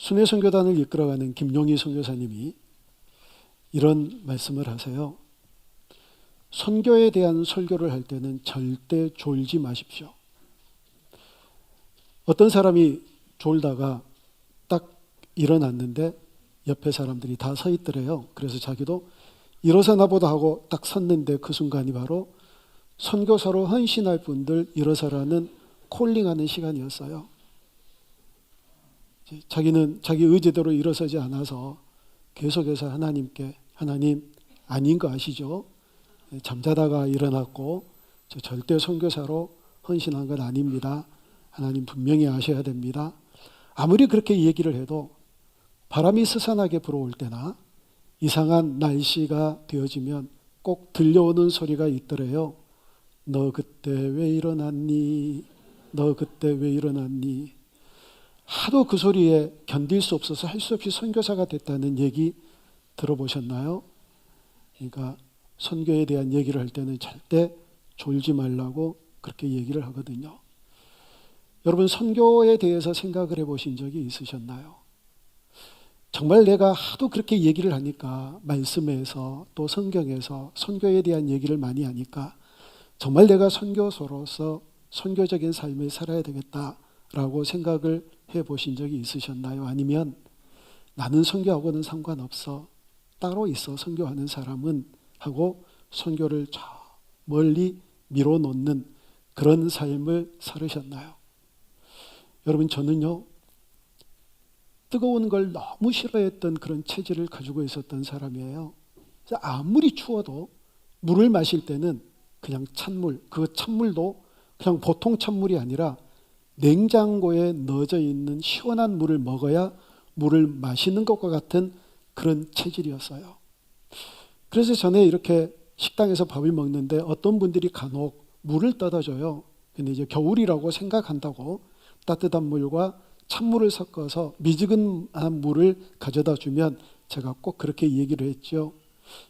순회 선교단을 이끌어가는 김용희 선교사님이 이런 말씀을 하세요. 선교에 대한 설교를 할 때는 절대 졸지 마십시오. 어떤 사람이 졸다가 딱 일어났는데 옆에 사람들이 다 서 있더래요. 그래서 자기도 일어서나 보다 하고 딱 섰는데 그 순간이 바로 선교사로 헌신할 분들 일어서라는 콜링하는 시간이었어요. 자기는 자기 의지대로 일어서지 않아서 계속해서 하나님께, 하나님 아닌 거 아시죠? 잠자다가 일어났고 저 절대 선교사로 헌신한 건 아닙니다. 하나님 분명히 아셔야 됩니다. 아무리 그렇게 얘기를 해도 바람이 스산하게 불어올 때나 이상한 날씨가 되어지면 꼭 들려오는 소리가 있더래요. 너 그때 왜 일어났니? 너 그때 왜 일어났니? 하도 그 소리에 견딜 수 없어서 할 수 없이 선교사가 됐다는 얘기 들어보셨나요? 그러니까 선교에 대한 얘기를 할 때는 절대 졸지 말라고 그렇게 얘기를 하거든요. 여러분 선교에 대해서 생각을 해보신 적이 있으셨나요? 정말 내가 하도 그렇게 얘기를 하니까 말씀에서 또 성경에서 선교에 대한 얘기를 많이 하니까 정말 내가 선교사로서 선교적인 삶을 살아야 되겠다라고 생각을 해보신 적이 있으셨나요? 아니면 나는 선교하고는 상관없어. 따로 있어 선교하는 사람은 하고 선교를 저 멀리 밀어놓는 그런 삶을 살으셨나요? 여러분 저는요. 뜨거운 걸 너무 싫어했던 그런 체질을 가지고 있었던 사람이에요. 그래서 아무리 추워도 물을 마실 때는 그냥 찬물, 그 찬물도 그냥 보통 찬물이 아니라 냉장고에 넣어져 있는 시원한 물을 먹어야 물을 마시는 것과 같은 그런 체질이었어요. 그래서 전에 이렇게 식당에서 밥을 먹는데 어떤 분들이 간혹 물을 떠다 줘요. 근데 이제 겨울이라고 생각한다고 따뜻한 물과 찬물을 섞어서 미지근한 물을 가져다 주면 제가 꼭 그렇게 얘기를 했죠.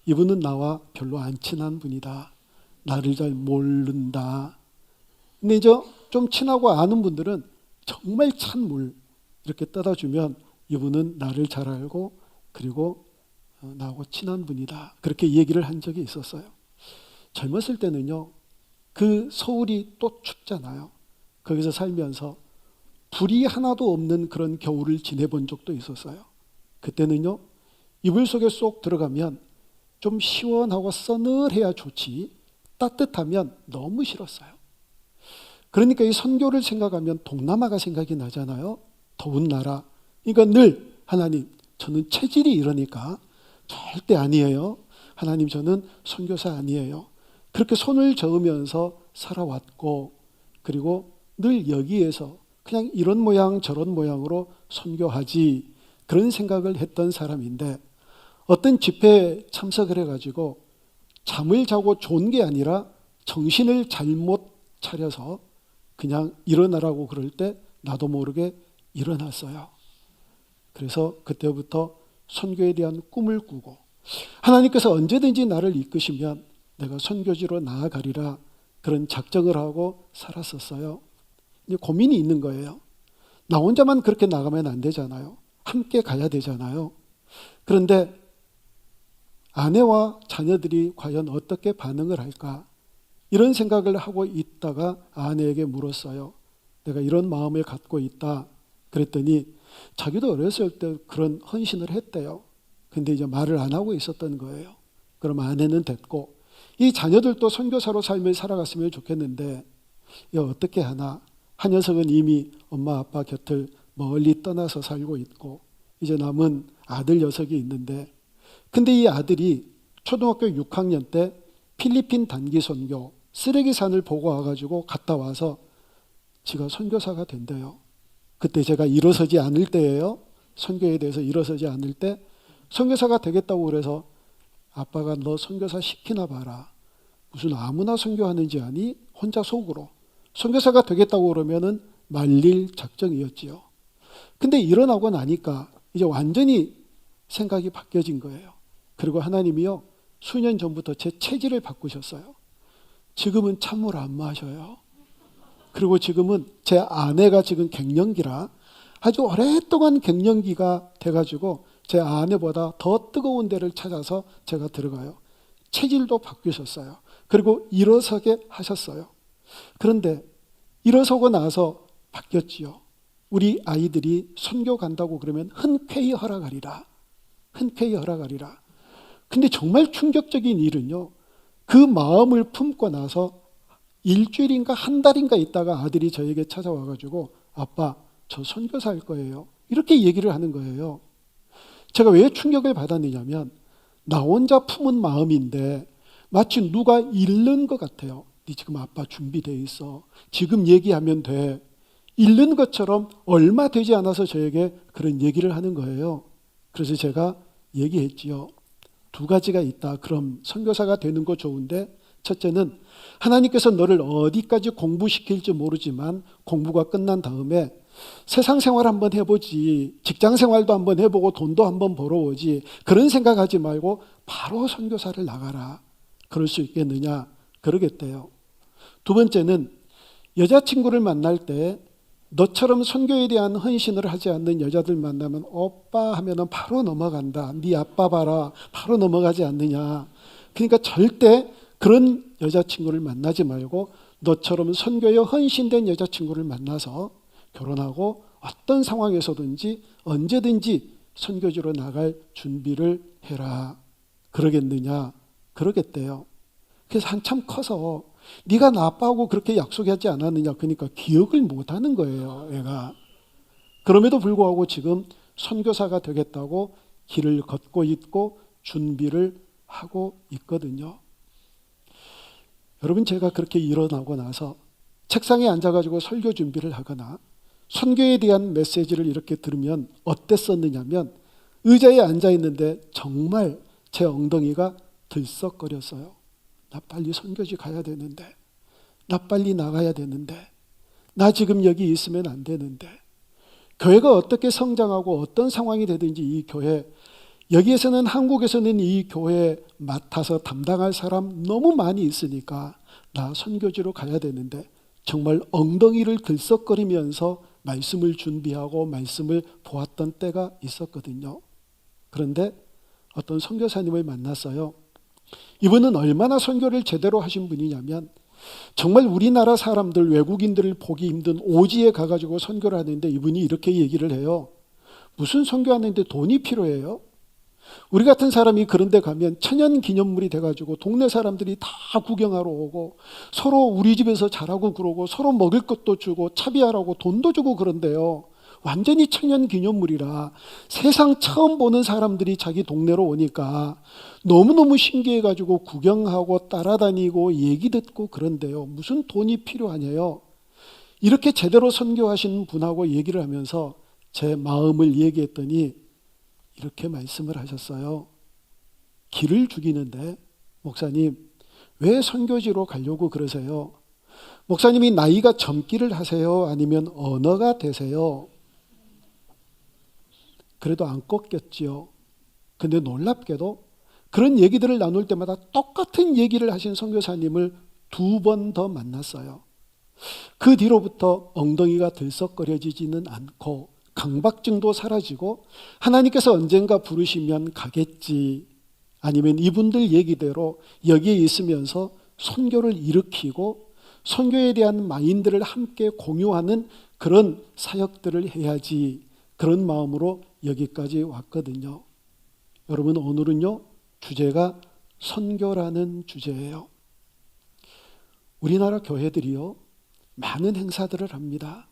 이분은 나와 별로 안 친한 분이다. 나를 잘 모른다. 근데 이제 좀 친하고 아는 분들은 정말 찬 물 이렇게 떠다 주면 이분은 나를 잘 알고 그리고 나하고 친한 분이다. 그렇게 얘기를 한 적이 있었어요. 젊었을 때는요. 그 서울이 또 춥잖아요. 거기서 살면서 불이 하나도 없는 그런 겨울을 지내본 적도 있었어요. 그때는요. 이불 속에 쏙 들어가면 좀 시원하고 서늘해야 좋지 따뜻하면 너무 싫었어요. 그러니까 이 선교를 생각하면 동남아가 생각이 나잖아요. 더운 나라. 그러니까 늘 하나님 저는 체질이 이러니까 절대 아니에요. 하나님 저는 선교사 아니에요. 그렇게 손을 저으면서 살아왔고 그리고 늘 여기에서 그냥 이런 모양 저런 모양으로 선교하지 그런 생각을 했던 사람인데 어떤 집회에 참석을 해가지고 잠을 자고 좋은 게 아니라 정신을 잘못 차려서 그냥 일어나라고 그럴 때 나도 모르게 일어났어요. 그래서 그때부터 선교에 대한 꿈을 꾸고 하나님께서 언제든지 나를 이끄시면 내가 선교지로 나아가리라 그런 작정을 하고 살았었어요. 이제 고민이 있는 거예요. 나 혼자만 그렇게 나가면 안 되잖아요. 함께 가야 되잖아요. 그런데 아내와 자녀들이 과연 어떻게 반응을 할까? 이런 생각을 하고 있다가 아내에게 물었어요. 내가 이런 마음을 갖고 있다. 그랬더니 자기도 어렸을 때 그런 헌신을 했대요. 근데 이제 말을 안 하고 있었던 거예요. 그럼 아내는 됐고 이 자녀들도 선교사로 삶을 살아갔으면 좋겠는데 이거 어떻게 하나? 한 녀석은 이미 엄마 아빠 곁을 멀리 떠나서 살고 있고 이제 남은 아들 녀석이 있는데 근데 이 아들이 초등학교 6학년 때 필리핀 단기 선교 쓰레기산을 보고 와가지고 갔다 와서 지가 선교사가 된대요. 그때 제가 일어서지 않을 때예요. 선교에 대해서 일어서지 않을 때 선교사가 되겠다고 그래서 아빠가 너 선교사 시키나 봐라. 무슨 아무나 선교하는지 아니? 혼자 속으로. 선교사가 되겠다고 그러면은 말릴 작정이었지요. 근데 일어나고 나니까 이제 완전히 생각이 바뀌어진 거예요. 그리고 하나님이요. 수년 전부터 제 체질을 바꾸셨어요. 지금은 찬물 안 마셔요. 그리고 지금은 제 아내가 지금 갱년기라 아주 오랫동안 갱년기가 돼가지고 제 아내보다 더 뜨거운 데를 찾아서 제가 들어가요. 체질도 바뀌셨어요. 그리고 일어서게 하셨어요. 그런데 일어서고 나서 바뀌었지요. 우리 아이들이 선교 간다고 그러면 흔쾌히 허락하리라. 흔쾌히 허락하리라. 근데 정말 충격적인 일은요. 그 마음을 품고 나서 일주일인가 한 달인가 있다가 아들이 저에게 찾아와가지고 아빠 저 선교사 할 거예요. 이렇게 얘기를 하는 거예요. 제가 왜 충격을 받았느냐면 나 혼자 품은 마음인데 마치 누가 잃는 것 같아요. 네 지금 아빠 준비돼 있어. 지금 얘기하면 돼. 잃는 것처럼 얼마 되지 않아서 저에게 그런 얘기를 하는 거예요. 그래서 제가 얘기했지요. 두 가지가 있다. 그럼 선교사가 되는 거 좋은데 첫째는 하나님께서 너를 어디까지 공부시킬지 모르지만 공부가 끝난 다음에 세상 생활 한번 해보지, 직장 생활도 한번 해보고 돈도 한번 벌어오지, 그런 생각하지 말고 바로 선교사를 나가라. 그럴 수 있겠느냐? 그러겠대요. 두 번째는 여자친구를 만날 때 너처럼 선교에 대한 헌신을 하지 않는 여자들 만나면 오빠 하면은 바로 넘어간다. 네 아빠 봐라. 바로 넘어가지 않느냐. 그러니까 절대 그런 여자친구를 만나지 말고 너처럼 선교에 헌신된 여자친구를 만나서 결혼하고 어떤 상황에서든지 언제든지 선교지로 나갈 준비를 해라. 그러겠느냐? 그러겠대요. 그래서 한참 커서 네가 나 아빠하고 그렇게 약속하지 않았느냐. 그러니까 기억을 못하는 거예요. 애가. 그럼에도 불구하고 지금 선교사가 되겠다고 길을 걷고 있고 준비를 하고 있거든요. 여러분 제가 그렇게 일어나고 나서 책상에 앉아가지고 설교 준비를 하거나 선교에 대한 메시지를 이렇게 들으면 어땠었느냐면 의자에 앉아있는데 정말 제 엉덩이가 들썩거렸어요. 나 빨리 선교지 가야 되는데, 나 빨리 나가야 되는데, 나 지금 여기 있으면 안 되는데, 교회가 어떻게 성장하고 어떤 상황이 되든지 이 교회, 여기에서는 한국에서는 이 교회 맡아서 담당할 사람 너무 많이 있으니까 나 선교지로 가야 되는데 정말 엉덩이를 들썩거리면서 말씀을 준비하고 말씀을 보았던 때가 있었거든요. 그런데 어떤 선교사님을 만났어요. 이분은 얼마나 선교를 제대로 하신 분이냐면 정말 우리나라 사람들, 외국인들을 보기 힘든 오지에 가가지고 선교를 하는데 이분이 이렇게 얘기를 해요. 무슨 선교하는데 돈이 필요해요? 우리 같은 사람이 그런 데 가면 천연기념물이 돼가지고 동네 사람들이 다 구경하러 오고 서로 우리 집에서 자라고 그러고 서로 먹을 것도 주고 차비하라고 돈도 주고 그런데요. 완전히 천연기념물이라 세상 처음 보는 사람들이 자기 동네로 오니까 너무너무 신기해가지고 구경하고 따라다니고 얘기 듣고 그런데요. 무슨 돈이 필요하냐요. 이렇게 제대로 선교하신 분하고 얘기를 하면서 제 마음을 얘기했더니 이렇게 말씀을 하셨어요. 길을 죽이는데 목사님 왜 선교지로 가려고 그러세요? 목사님이 나이가 젊기를 하세요? 아니면 언어가 되세요? 그래도 안 꺾였지요. 근데 놀랍게도 그런 얘기들을 나눌 때마다 똑같은 얘기를 하신 선교사님을 2번 더 만났어요. 그 뒤로부터 엉덩이가 들썩거려지지는 않고 강박증도 사라지고 하나님께서 언젠가 부르시면 가겠지, 아니면 이분들 얘기대로 여기에 있으면서 선교를 일으키고 선교에 대한 마인드를 함께 공유하는 그런 사역들을 해야지, 그런 마음으로 여기까지 왔거든요. 여러분 오늘은요 주제가 선교라는 주제예요. 우리나라 교회들이요 많은 행사들을 합니다.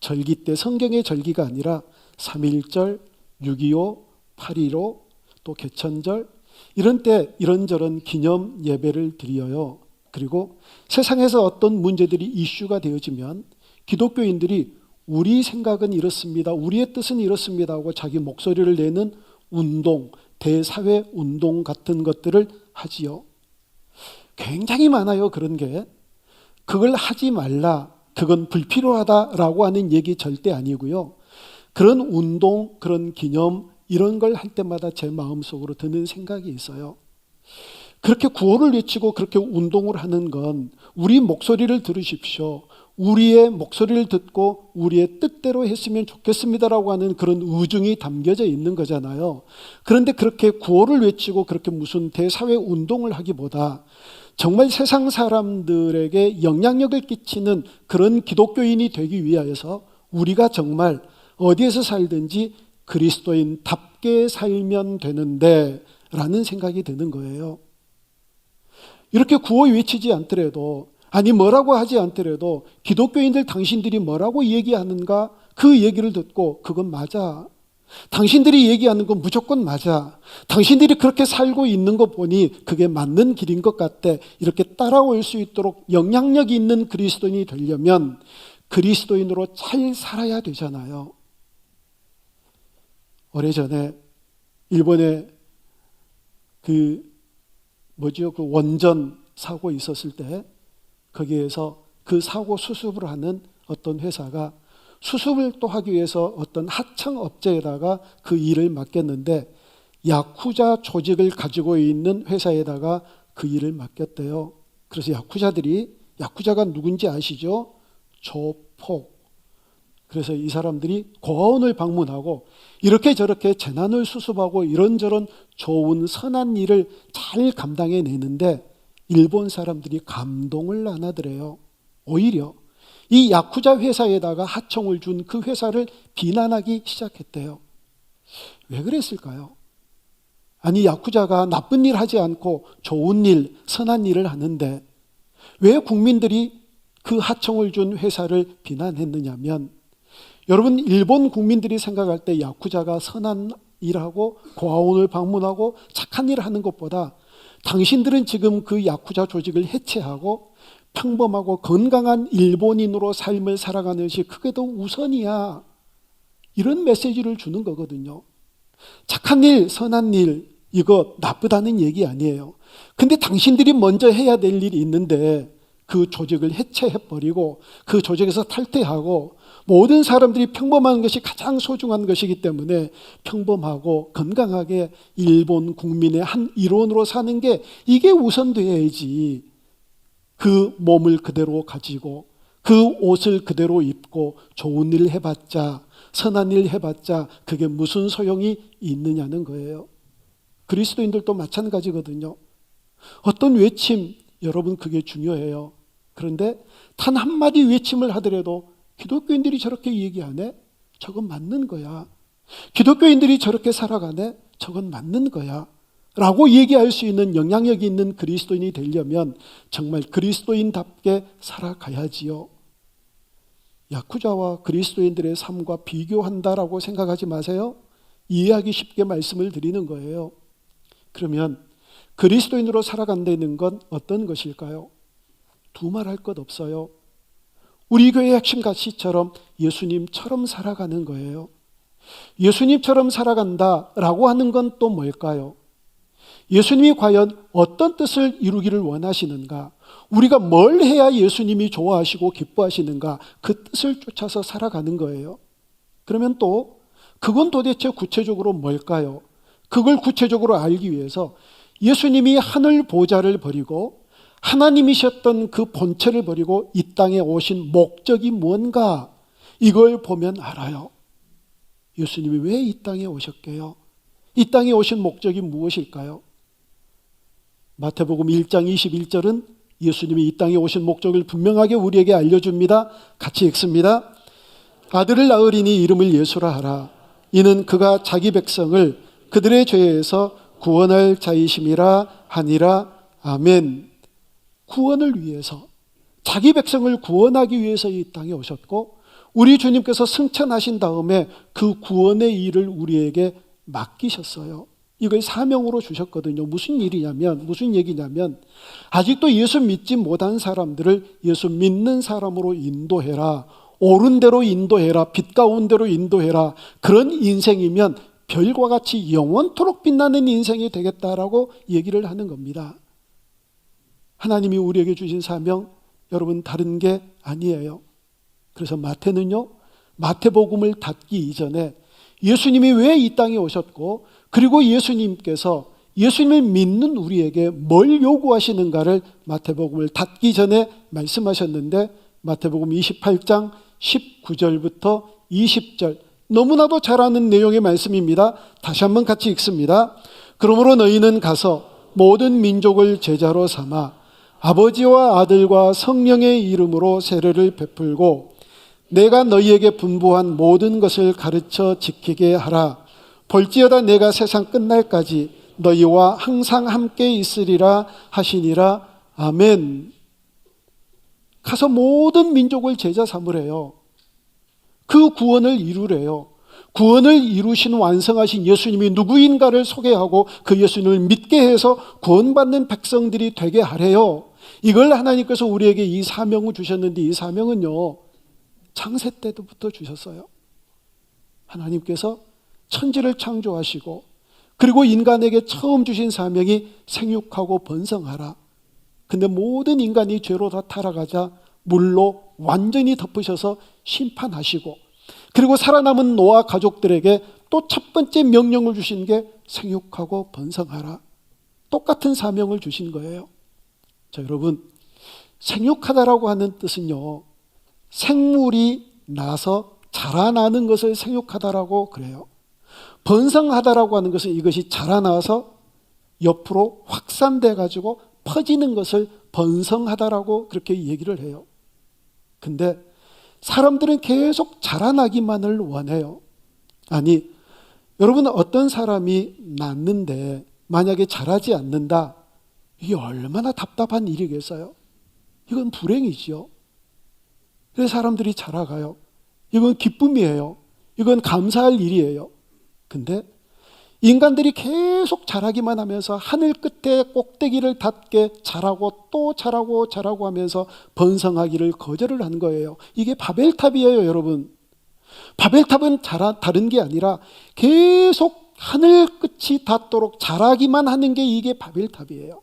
절기 때 성경의 절기가 아니라 3.1절, 6.25, 8.15, 또 개천절 이런 때 이런저런 기념 예배를 드려요. 그리고 세상에서 어떤 문제들이 이슈가 되어지면 기독교인들이 우리 생각은 이렇습니다, 우리의 뜻은 이렇습니다 하고 자기 목소리를 내는 운동, 대사회 운동 같은 것들을 하지요. 굉장히 많아요. 그런 게. 그걸 하지 말라, 그건 불필요하다라고 하는 얘기 절대 아니고요. 그런 운동, 그런 기념 이런 걸 할 때마다 제 마음속으로 드는 생각이 있어요. 그렇게 구호를 외치고 그렇게 운동을 하는 건 우리 목소리를 들으십시오. 우리의 목소리를 듣고 우리의 뜻대로 했으면 좋겠습니다라고 하는 그런 의중이 담겨져 있는 거잖아요. 그런데 그렇게 구호를 외치고 그렇게 무슨 대사회 운동을 하기보다 정말 세상 사람들에게 영향력을 끼치는 그런 기독교인이 되기 위하여서 우리가 정말 어디에서 살든지 그리스도인답게 살면 되는데 라는 생각이 드는 거예요. 이렇게 구호 외치지 않더라도, 아니 뭐라고 하지 않더라도 기독교인들 당신들이 뭐라고 얘기하는가 그 얘기를 듣고 그건 맞아, 당신들이 얘기하는 건 무조건 맞아, 당신들이 그렇게 살고 있는 거 보니 그게 맞는 길인 것 같아, 이렇게 따라올 수 있도록 영향력이 있는 그리스도인이 되려면 그리스도인으로 잘 살아야 되잖아요. 오래전에 일본에 그 원전 사고 있었을 때 거기에서 그 사고 수습을 하는 어떤 회사가 수습을 또 하기 위해서 어떤 하청업체에다가 그 일을 맡겼는데 야쿠자 조직을 가지고 있는 회사에다가 그 일을 맡겼대요. 그래서 야쿠자가 누군지 아시죠? 조폭. 그래서 이 사람들이 고아원을 방문하고 이렇게 저렇게 재난을 수습하고 이런저런 좋은 선한 일을 잘 감당해내는데 일본 사람들이 감동을 안 하더래요. 오히려 이 야쿠자 회사에다가 하청을 준 그 회사를 비난하기 시작했대요. 왜 그랬을까요? 아니 야쿠자가 나쁜 일 하지 않고 좋은 일, 선한 일을 하는데 왜 국민들이 그 하청을 준 회사를 비난했느냐면, 여러분 일본 국민들이 생각할 때 야쿠자가 선한 일하고 고아원을 방문하고 착한 일을 하는 것보다 당신들은 지금 그 야쿠자 조직을 해체하고 평범하고 건강한 일본인으로 삶을 살아가는 것이 그게 더 우선이야, 이런 메시지를 주는 거거든요. 착한 일, 선한 일, 이거 나쁘다는 얘기 아니에요. 근데 당신들이 먼저 해야 될 일이 있는데 그 조직을 해체해버리고 그 조직에서 탈퇴하고, 모든 사람들이 평범한 것이 가장 소중한 것이기 때문에 평범하고 건강하게 일본 국민의 한 일원으로 사는 게 이게 우선돼야지. 그 몸을 그대로 가지고 그 옷을 그대로 입고 좋은 일 해봤자, 선한 일 해봤자 그게 무슨 소용이 있느냐는 거예요. 그리스도인들도 마찬가지거든요. 어떤 외침, 여러분 그게 중요해요. 그런데 단 한마디 외침을 하더라도 기독교인들이 저렇게 얘기하네? 저건 맞는 거야. 기독교인들이 저렇게 살아가네? 저건 맞는 거야. 라고 얘기할 수 있는 영향력이 있는 그리스도인이 되려면 정말 그리스도인답게 살아가야지요. 야쿠자와 그리스도인들의 삶과 비교한다라고 생각하지 마세요. 이해하기 쉽게 말씀을 드리는 거예요. 그러면 그리스도인으로 살아간다는 건 어떤 것일까요? 두말할 것 없어요. 우리 교회의 핵심 가치처럼 예수님처럼 살아가는 거예요. 예수님처럼 살아간다라고 하는 건 또 뭘까요? 예수님이 과연 어떤 뜻을 이루기를 원하시는가? 우리가 뭘 해야 예수님이 좋아하시고 기뻐하시는가? 그 뜻을 쫓아서 살아가는 거예요. 그러면 또 그건 도대체 구체적으로 뭘까요? 그걸 구체적으로 알기 위해서 예수님이 하늘 보좌를 버리고 하나님이셨던 그 본체를 버리고 이 땅에 오신 목적이 뭔가, 이걸 보면 알아요. 예수님이 왜 이 땅에 오셨게요? 이 땅에 오신 목적이 무엇일까요? 마태복음 1장 21절은 예수님이 이 땅에 오신 목적을 분명하게 우리에게 알려줍니다. 같이 읽습니다. 아들을 낳으리니 이름을 예수라 하라. 이는 그가 자기 백성을 그들의 죄에서 구원할 자이심이라 하니라. 아멘. 구원을 위해서, 자기 백성을 구원하기 위해서 이 땅에 오셨고, 우리 주님께서 승천하신 다음에 그 구원의 일을 우리에게 맡기셨어요. 이걸 사명으로 주셨거든요. 무슨 얘기냐면 아직도 예수 믿지 못한 사람들을 예수 믿는 사람으로 인도해라, 옳은 대로 인도해라, 빛 가운데로 인도해라. 그런 인생이면 별과 같이 영원토록 빛나는 인생이 되겠다라고 얘기를 하는 겁니다. 하나님이 우리에게 주신 사명, 여러분 다른 게 아니에요. 그래서 마태는요, 마태복음을 닫기 이전에 예수님이 왜 이 땅에 오셨고, 그리고 예수님께서 예수님을 믿는 우리에게 뭘 요구하시는가를 마태복음을 닫기 전에 말씀하셨는데, 마태복음 28장 19절부터 20절, 너무나도 잘 아는 내용의 말씀입니다. 다시 한번 같이 읽습니다. 그러므로 너희는 가서 모든 민족을 제자로 삼아 아버지와 아들과 성령의 이름으로 세례를 베풀고 내가 너희에게 분부한 모든 것을 가르쳐 지키게 하라. 볼지어다 내가 세상 끝날까지 너희와 항상 함께 있으리라 하시니라. 아멘. 가서 모든 민족을 제자 삼으래요. 그 구원을 이루래요. 구원을 이루신 완성하신 예수님이 누구인가를 소개하고 그 예수님을 믿게 해서 구원받는 백성들이 되게 하래요. 이걸 하나님께서 우리에게 이 사명을 주셨는데, 이 사명은요 창세 때부터 주셨어요. 하나님께서 천지를 창조하시고 그리고 인간에게 처음 주신 사명이 생육하고 번성하라. 근데 모든 인간이 죄로 다 타락하자 물로 완전히 덮으셔서 심판하시고, 그리고 살아남은 노아 가족들에게 또 첫 번째 명령을 주신 게 생육하고 번성하라. 똑같은 사명을 주신 거예요. 자, 여러분, 생육하다라고 하는 뜻은요, 생물이 나서 자라나는 것을 생육하다라고 그래요. 번성하다라고 하는 것은 이것이 자라나서 옆으로 확산돼 가지고 퍼지는 것을 번성하다라고 그렇게 얘기를 해요. 근데 사람들은 계속 자라나기만을 원해요. 아니, 여러분, 어떤 사람이 낳는데 만약에 자라지 않는다, 이게 얼마나 답답한 일이겠어요? 이건 불행이지요. 그래서 사람들이 자라가요. 이건 기쁨이에요. 이건 감사할 일이에요. 근데 인간들이 계속 자라기만 하면서 하늘 끝에 꼭대기를 닿게 자라고 또 자라고 자라고 하면서 번성하기를 거절을 한 거예요. 이게 바벨탑이에요, 여러분. 바벨탑은 다른 게 아니라 계속 하늘 끝이 닿도록 자라기만 하는 게 이게 바벨탑이에요.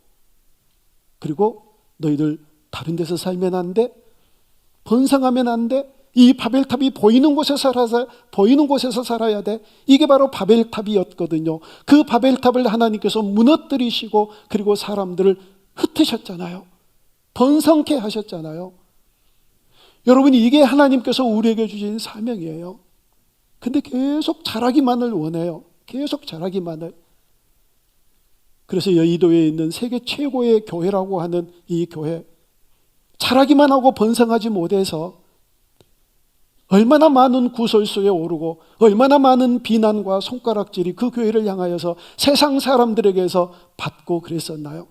그리고 너희들 다른 데서 살면 안 돼? 번성하면 안 돼? 이 바벨탑이 보이는 곳에서 살아야 돼. 이게 바로 바벨탑이었거든요. 그 바벨탑을 하나님께서 무너뜨리시고 그리고 사람들을 흩으셨잖아요. 번성케 하셨잖아요. 여러분, 이게 하나님께서 우리에게 주신 사명이에요. 근데 계속 자라기만을 원해요. 계속 자라기만을. 그래서 여의도에 있는 세계 최고의 교회라고 하는 이 교회, 자라기만 하고 번성하지 못해서 얼마나 많은 구설수에 오르고 얼마나 많은 비난과 손가락질이 그 교회를 향하여서 세상 사람들에게서 받고 그랬었나요?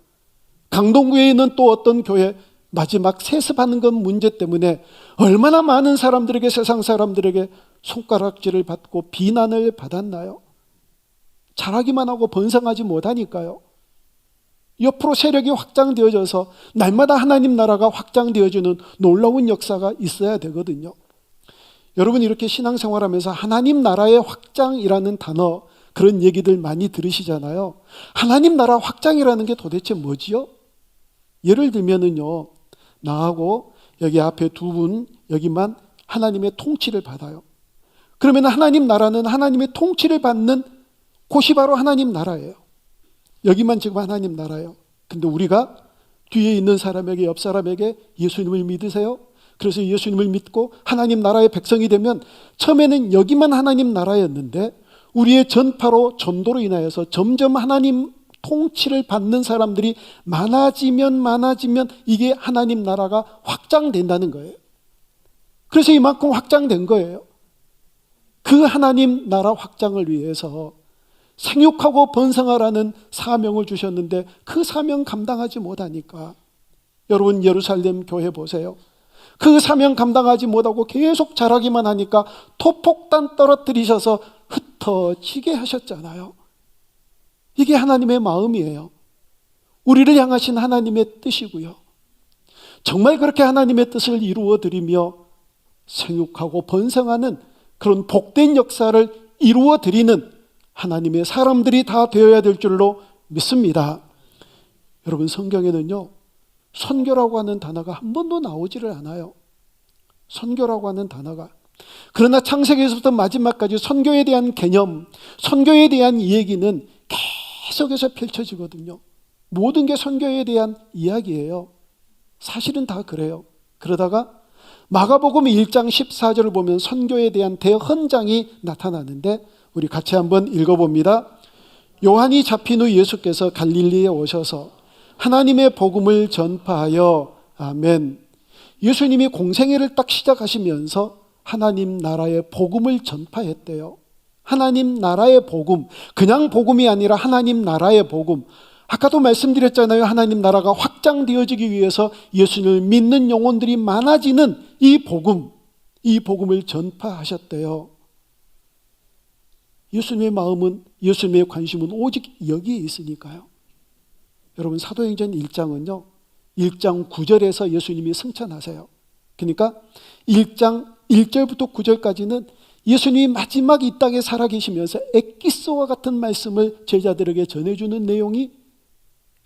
강동구에 있는 또 어떤 교회, 마지막 세습하는 것 문제 때문에 얼마나 많은 사람들에게, 세상 사람들에게 손가락질을 받고 비난을 받았나요? 자라기만 하고 번성하지 못하니까요. 옆으로 세력이 확장되어져서 날마다 하나님 나라가 확장되어지는 놀라운 역사가 있어야 되거든요. 여러분, 이렇게 신앙생활하면서 하나님 나라의 확장이라는 단어, 그런 얘기들 많이 들으시잖아요. 하나님 나라 확장이라는 게 도대체 뭐지요? 예를 들면은요, 나하고 여기 앞에 두 분, 여기만 하나님의 통치를 받아요. 그러면 하나님 나라는 하나님의 통치를 받는 곳이 바로 하나님 나라예요. 여기만 지금 하나님 나라예요. 근데 우리가 뒤에 있는 사람에게, 옆 사람에게 예수님을 믿으세요? 그래서 예수님을 믿고 하나님 나라의 백성이 되면 처음에는 여기만 하나님 나라였는데 우리의 전파로, 전도로 인하여서 점점 하나님 통치를 받는 사람들이 많아지면 이게 하나님 나라가 확장된다는 거예요. 그래서 이만큼 확장된 거예요. 그 하나님 나라 확장을 위해서 생육하고 번성하라는 사명을 주셨는데 그 사명 감당하지 못하니까, 여러분 예루살렘 교회 보세요. 그 사명 감당하지 못하고 계속 자라기만 하니까 토폭탄 떨어뜨리셔서 흩어지게 하셨잖아요. 이게 하나님의 마음이에요. 우리를 향하신 하나님의 뜻이고요. 정말 그렇게 하나님의 뜻을 이루어드리며 생육하고 번성하는 그런 복된 역사를 이루어드리는 하나님의 사람들이 다 되어야 될 줄로 믿습니다. 여러분, 성경에는요, 선교라고 하는 단어가 한 번도 나오지를 않아요. 선교라고 하는 단어가. 그러나 창세기에서부터 마지막까지 선교에 대한 개념, 선교에 대한 얘기는 계속해서 펼쳐지거든요. 모든 게 선교에 대한 이야기예요. 사실은 다 그래요. 그러다가 마가복음 1장 14절을 보면 선교에 대한 대헌장이 나타나는데 우리 같이 한번 읽어봅니다. 요한이 잡힌 후 예수께서 갈릴리에 오셔서 하나님의 복음을 전파하여 아멘. 예수님이 공생애를 딱 시작하시면서 하나님 나라의 복음을 전파했대요. 하나님 나라의 복음, 그냥 복음이 아니라 하나님 나라의 복음. 아까도 말씀드렸잖아요. 하나님 나라가 확장되어지기 위해서 예수님을 믿는 영혼들이 많아지는 이 복음을 전파하셨대요. 예수님의 마음은, 예수님의 관심은 오직 여기에 있으니까요. 여러분, 사도행전 1장은요 1장 9절에서 예수님이 승천하세요. 그러니까 1장 1절부터 9절까지는 예수님이 마지막 이 땅에 살아계시면서 엑기스와 같은 말씀을 제자들에게 전해주는 내용이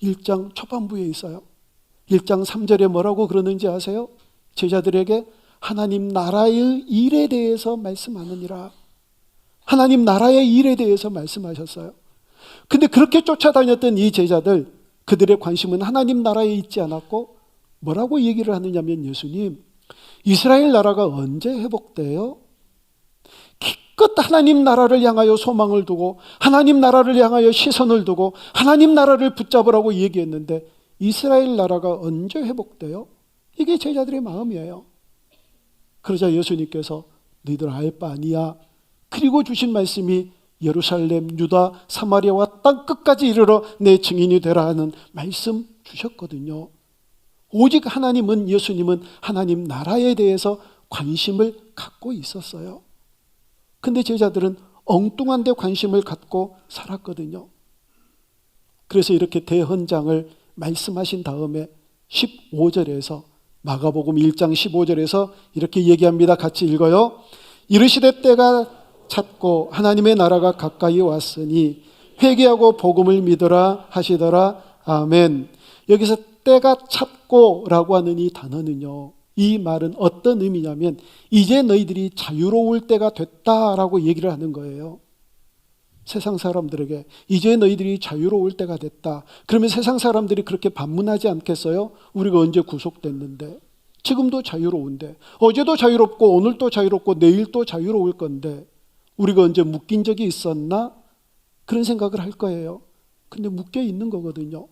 1장 초반부에 있어요. 1장 3절에 뭐라고 그러는지 아세요? 제자들에게 하나님 나라의 일에 대해서 말씀하느니라. 하나님 나라의 일에 대해서 말씀하셨어요. 근데 그렇게 쫓아다녔던 이 제자들, 그들의 관심은 하나님 나라에 있지 않았고 뭐라고 얘기를 하느냐면, 예수님, 이스라엘 나라가 언제 회복돼요? 기껏 하나님 나라를 향하여 소망을 두고 하나님 나라를 향하여 시선을 두고 하나님 나라를 붙잡으라고 얘기했는데 이스라엘 나라가 언제 회복돼요? 이게 제자들의 마음이에요. 그러자 예수님께서 너희들 알 바 아니야. 그리고 주신 말씀이 예루살렘, 유다, 사마리아와 땅 끝까지 이르러 내 증인이 되라 하는 말씀 주셨거든요. 오직 하나님은, 예수님은 하나님 나라에 대해서 관심을 갖고 있었어요. 근데 제자들은 엉뚱한 데 관심을 갖고 살았거든요. 그래서 이렇게 대헌장을 말씀하신 다음에 15절에서, 마가복음 1장 15절에서 이렇게 얘기합니다. 같이 읽어요. 이르시되 때가 찼고 하나님의 나라가 가까이 왔으니 회개하고 복음을 믿으라 하시더라. 아멘. 여기서 때가 찼고 라고 하는 이 단어는요, 이 말은 어떤 의미냐면 이제 너희들이 자유로울 때가 됐다라고 얘기를 하는 거예요. 세상 사람들에게 이제 너희들이 자유로울 때가 됐다. 그러면 세상 사람들이 그렇게 반문하지 않겠어요? 우리가 언제 구속됐는데, 지금도 자유로운데, 어제도 자유롭고 오늘도 자유롭고 내일도 자유로울 건데 우리가 언제 묶인 적이 있었나? 그런 생각을 할 거예요. 근데 묶여 있는 거거든요.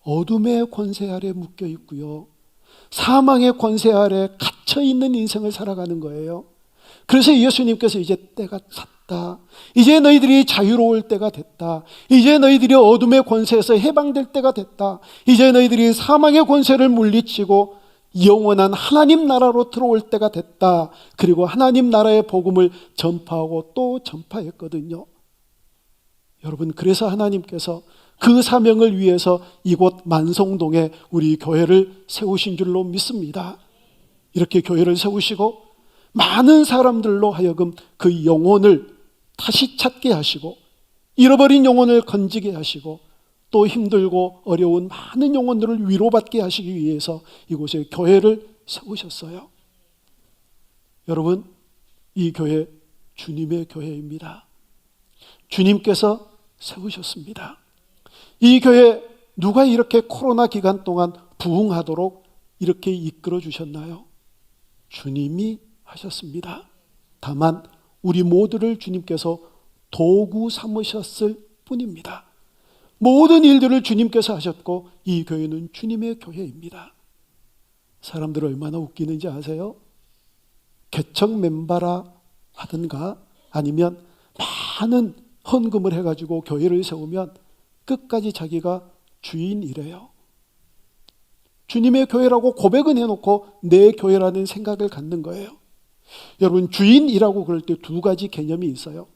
어둠의 권세 아래 묶여 있고요, 사망의 권세 아래 갇혀 있는 인생을 살아가는 거예요. 그래서 예수님께서 이제 때가 찼다. 이제 너희들이 자유로울 때가 됐다. 이제 너희들이 어둠의 권세에서 해방될 때가 됐다. 이제 너희들이 사망의 권세를 물리치고 영원한 하나님 나라로 들어올 때가 됐다. 그리고 하나님 나라의 복음을 전파하고 또 전파했거든요. 여러분, 그래서 하나님께서 그 사명을 위해서 이곳 만성동에 우리 교회를 세우신 줄로 믿습니다. 이렇게 교회를 세우시고 많은 사람들로 하여금 그 영혼을 다시 찾게 하시고 잃어버린 영혼을 건지게 하시고 또 힘들고 어려운 많은 영혼들을 위로받게 하시기 위해서 이곳에 교회를 세우셨어요. 여러분, 이 교회 주님의 교회입니다. 주님께서 세우셨습니다. 이 교회 누가 이렇게 코로나 기간 동안 부흥하도록 이렇게 이끌어 주셨나요? 주님이 하셨습니다. 다만 우리 모두를 주님께서 도구 삼으셨을 뿐입니다. 모든 일들을 주님께서 하셨고 이 교회는 주님의 교회입니다. 사람들 얼마나 웃기는지 아세요? 개척 멤버라 하든가 아니면 많은 헌금을 해가지고 교회를 세우면 끝까지 자기가 주인이래요. 주님의 교회라고 고백은 해놓고 내 교회라는 생각을 갖는 거예요. 여러분, 주인이라고 그럴 때 두 가지 개념이 있어요.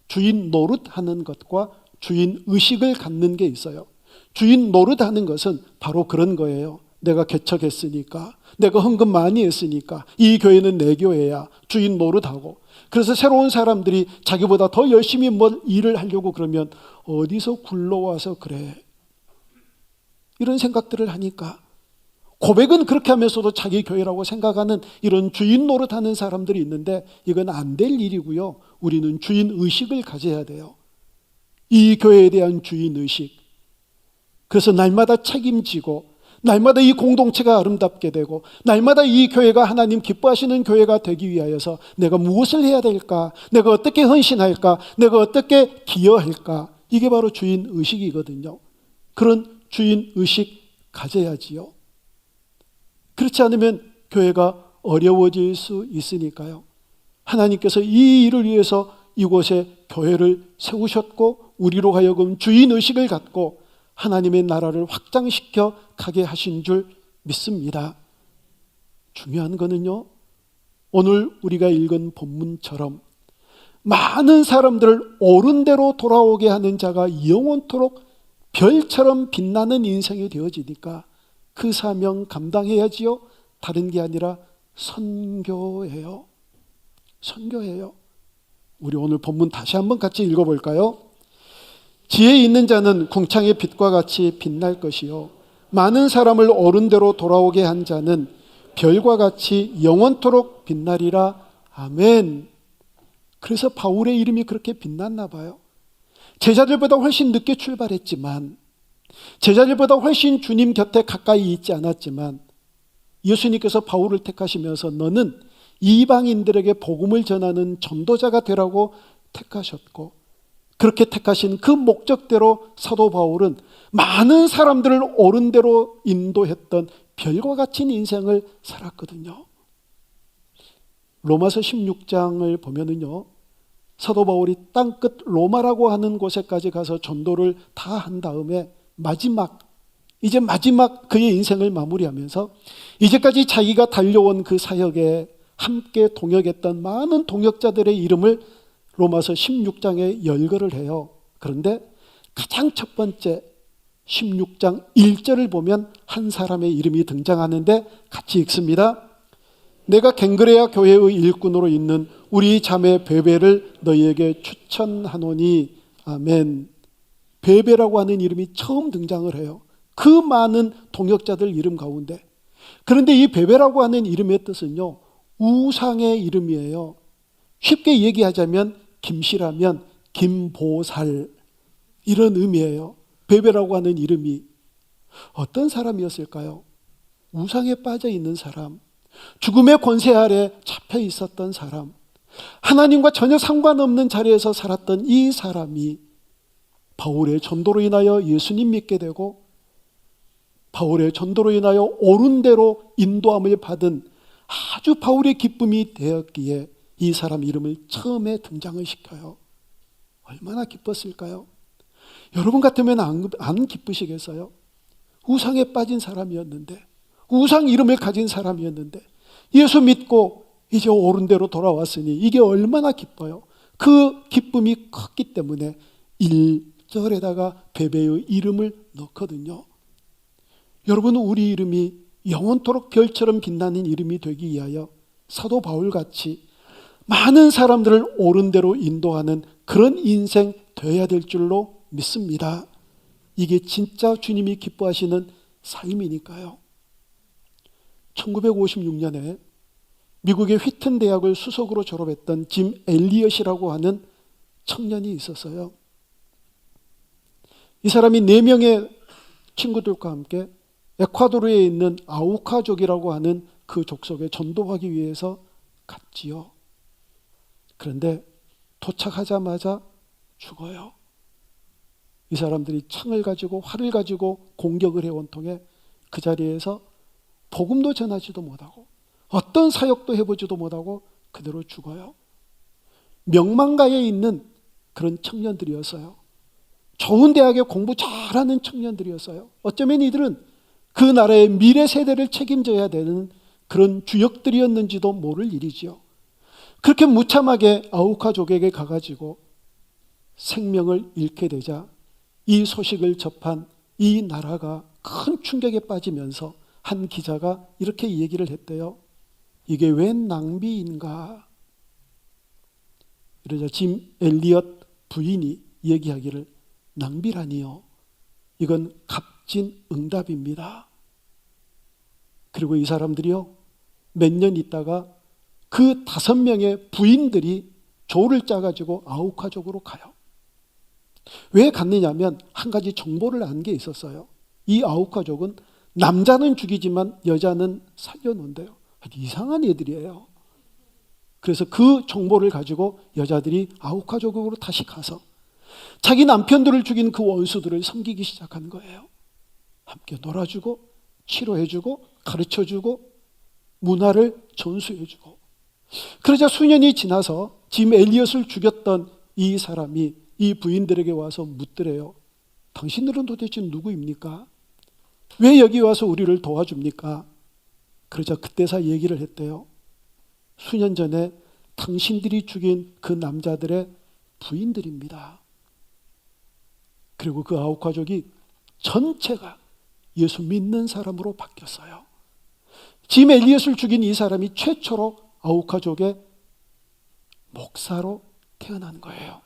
주인 노릇하는 것과 주인 의식을 갖는 게 있어요. 주인 노릇하는 것은 바로 그런 거예요. 내가 개척했으니까, 내가 헌금 많이 했으니까 이 교회는 내 교회야. 주인 노릇하고. 그래서 새로운 사람들이 자기보다 더 열심히 뭘 일을 하려고 그러면 어디서 굴러와서 그래, 이런 생각들을 하니까 고백은 그렇게 하면서도 자기 교회라고 생각하는 이런 주인 노릇하는 사람들이 있는데 이건 안 될 일이고요. 우리는 주인 의식을 가져야 돼요. 이 교회에 대한 주인 의식. 그래서 날마다 책임지고 날마다 이 공동체가 아름답게 되고 날마다 이 교회가 하나님 기뻐하시는 교회가 되기 위하여서 내가 무엇을 해야 될까? 내가 어떻게 헌신할까? 내가 어떻게 기여할까? 이게 바로 주인의식이거든요. 그런 주인의식 가져야지요. 그렇지 않으면 교회가 어려워질 수 있으니까요. 하나님께서 이 일을 위해서 이곳에 교회를 세우셨고 우리로 하여금 주인의식을 갖고 하나님의 나라를 확장시켜 가게 하신 줄 믿습니다. 중요한 거는요, 오늘 우리가 읽은 본문처럼 많은 사람들을 옳은 대로 돌아오게 하는 자가 영원토록 별처럼 빛나는 인생이 되어지니까 그 사명 감당해야지요. 다른 게 아니라 선교예요. 선교예요. 우리 오늘 본문 다시 한번 같이 읽어볼까요? 지혜 있는 자는 궁창의 빛과 같이 빛날 것이요 많은 사람을 옳은 대로 돌아오게 한 자는 별과 같이 영원토록 빛나리라. 아멘. 그래서 바울의 이름이 그렇게 빛났나 봐요. 제자들보다 훨씬 늦게 출발했지만, 제자들보다 훨씬 주님 곁에 가까이 있지 않았지만, 예수님께서 바울을 택하시면서 너는 이방인들에게 복음을 전하는 전도자가 되라고 택하셨고, 그렇게 택하신 그 목적대로 사도 바울은 많은 사람들을 옳은 대로 인도했던 별과 같은 인생을 살았거든요. 로마서 16장을 보면은요, 사도 바울이 땅끝 로마라고 하는 곳에까지 가서 전도를 다 한 다음에 이제 마지막 그의 인생을 마무리하면서 이제까지 자기가 달려온 그 사역에 함께 동역했던 많은 동역자들의 이름을 로마서 16장에 열거를 해요. 그런데 가장 첫 번째 16장 1절을 보면 한 사람의 이름이 등장하는데 같이 읽습니다. 내가 갱그레아 교회의 일꾼으로 있는 우리 자매 베베를 너희에게 추천하노니. 아멘. 베베라고 하는 이름이 처음 등장을 해요. 그 많은 동역자들 이름 가운데. 그런데 이 베베라고 하는 이름의 뜻은요, 우상의 이름이에요. 쉽게 얘기하자면 김씨라면 김보살, 이런 의미예요. 베베라고 하는 이름이. 어떤 사람이었을까요? 우상에 빠져 있는 사람, 죽음의 권세 아래 잡혀 있었던 사람, 하나님과 전혀 상관없는 자리에서 살았던 이 사람이 바울의 전도로 인하여 예수님 믿게 되고, 바울의 전도로 인하여 옳은 대로 인도함을 받은 아주 바울의 기쁨이 되었기에 이 사람 이름을 처음에 등장을 시켜요. 얼마나 기뻤을까요? 여러분 같으면 안 기쁘시겠어요? 우상에 빠진 사람이었는데, 우상 이름을 가진 사람이었는데 예수 믿고 이제 옳은 대로 돌아왔으니 이게 얼마나 기뻐요. 그 기쁨이 컸기 때문에 1절에다가 베베의 이름을 넣거든요. 여러분, 우리 이름이 영원토록 별처럼 빛나는 이름이 되기 위하여 사도 바울같이 많은 사람들을 옳은 대로 인도하는 그런 인생 되어야 될 줄로 믿습니다. 이게 진짜 주님이 기뻐하시는 삶이니까요. 1956년에 미국의 휘튼 대학을 수석으로 졸업했던 짐 엘리엇이라고 하는 청년이 있었어요. 이 사람이 4명의 친구들과 함께 에콰도르에 있는 아우카족이라고 하는 그 족속에 전도하기 위해서 갔지요. 그런데 도착하자마자 죽어요. 이 사람들이 창을 가지고 활을 가지고 공격을 해온 통에 그 자리에서 복음도 전하지도 못하고 어떤 사역도 해보지도 못하고 그대로 죽어요. 명망가에 있는 그런 청년들이었어요. 좋은 대학에 공부 잘하는 청년들이었어요. 어쩌면 이들은 그 나라의 미래 세대를 책임져야 되는 그런 주역들이었는지도 모를 일이지요. 그렇게 무참하게 아우카족에게 가가지고 생명을 잃게 되자 이 소식을 접한 이 나라가 큰 충격에 빠지면서 한 기자가 이렇게 얘기를 했대요. 이게 웬 낭비인가? 이러자 짐 엘리엇 부인이 얘기하기를, 낭비라니요, 이건 값진 응답입니다. 그리고 이 사람들이요, 몇 년 있다가 그 5명의 부인들이 조를 짜가지고 아우카족으로 가요. 왜 갔느냐면 한 가지 정보를 안 게 있었어요. 이 아우카족은 남자는 죽이지만 여자는 살려놓는데요. 이상한 애들이에요. 그래서 그 정보를 가지고 여자들이 아우카족으로 다시 가서 자기 남편들을 죽인 그 원수들을 섬기기 시작하는 거예요. 함께 놀아주고 치료해주고 가르쳐주고 문화를 전수해주고. 그러자 수년이 지나서 짐 엘리엇을 죽였던 이 사람이 이 부인들에게 와서 묻더래요. 당신들은 도대체 누구입니까? 왜 여기 와서 우리를 도와줍니까? 그러자 그때서 얘기를 했대요. 수년 전에 당신들이 죽인 그 남자들의 부인들입니다. 그리고 그 아우카족이 전체가 예수 믿는 사람으로 바뀌었어요. 짐 엘리엇을 죽인 이 사람이 최초로 아우카족의 목사로 태어난 거예요.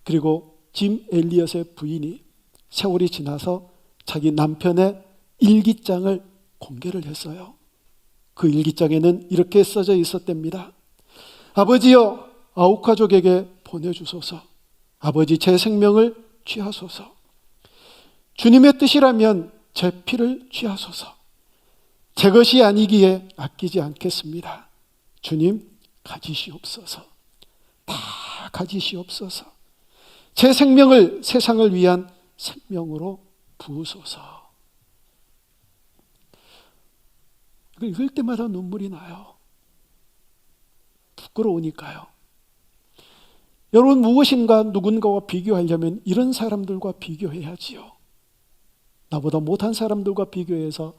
그리고 짐 엘리엇의 부인이 세월이 지나서 자기 남편의 일기장을 공개를 했어요. 그 일기장에는 이렇게 써져 있었답니다. 아버지여, 아우카족에게 보내주소서. 아버지, 제 생명을 취하소서. 주님의 뜻이라면 제 피를 취하소서. 제 것이 아니기에 아끼지 않겠습니다. 주님, 가지시옵소서. 다 가지시옵소서. 제 생명을 세상을 위한 생명으로 부으소서. 읽을 때마다 눈물이 나요. 부끄러우니까요. 여러분, 무엇인가 누군가와 비교하려면 이런 사람들과 비교해야지요. 나보다 못한 사람들과 비교해서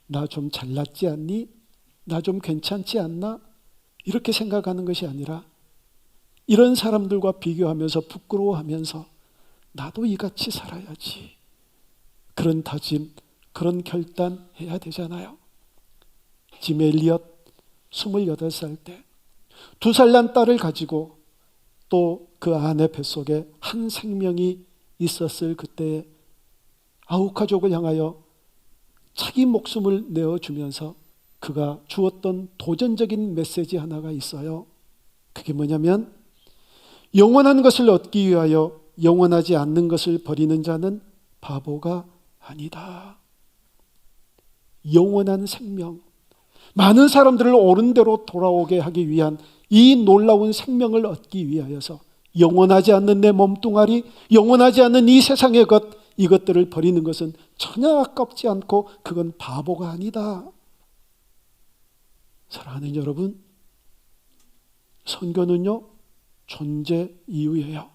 나 좀 잘났지 않니? 나 좀 괜찮지 않나? 이렇게 생각하는 것이 아니라 이런 사람들과 비교하면서 부끄러워하면서 나도 이같이 살아야지. 그런 다짐, 그런 결단해야 되잖아요. 짐 엘리엇 28살 때 2살 난 딸을 가지고 또 그 아내 뱃속에 한 생명이 있었을 그때에 아우카족을 향하여 자기 목숨을 내어주면서 그가 주었던 도전적인 메시지 하나가 있어요. 그게 뭐냐면 영원한 것을 얻기 위하여 영원하지 않는 것을 버리는 자는 바보가 아니다. 영원한 생명, 많은 사람들을 옳은 대로 돌아오게 하기 위한 이 놀라운 생명을 얻기 위하여서 영원하지 않는 내 몸뚱아리, 영원하지 않는 이 세상의 것, 이것들을 버리는 것은 전혀 아깝지 않고 그건 바보가 아니다. 사랑하는 여러분, 선교는요, 존재 이유예요.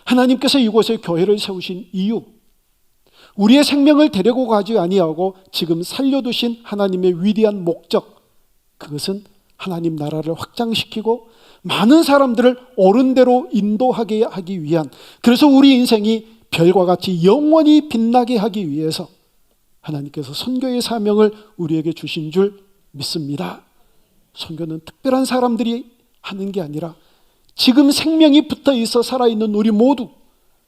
하나님께서 이곳에 교회를 세우신 이유, 우리의 생명을 데리고 가지 아니하고 지금 살려두신 하나님의 위대한 목적, 그것은 하나님 나라를 확장시키고 많은 사람들을 옳은 대로 인도하게 하기 위한, 그래서 우리 인생이 별과 같이 영원히 빛나게 하기 위해서 하나님께서 선교의 사명을 우리에게 주신 줄 믿습니다. 선교는 특별한 사람들이 하는 게 아니라 지금 생명이 붙어 있어 살아있는 우리 모두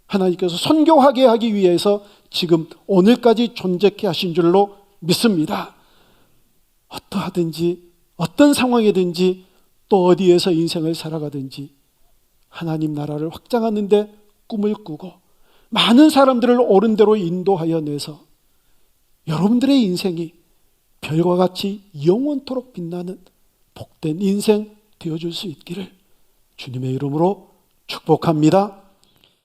하나님께서 선교하게 하기 위해서 지금 오늘까지 존재케 하신 줄로 믿습니다. 어떠하든지 어떤 상황이든지 또 어디에서 인생을 살아가든지 하나님 나라를 확장하는 데 꿈을 꾸고 많은 사람들을 옳은 대로 인도하여 내서 여러분들의 인생이 별과 같이 영원토록 빛나는 복된 인생 되어줄 수 있기를 주님의 이름으로 축복합니다.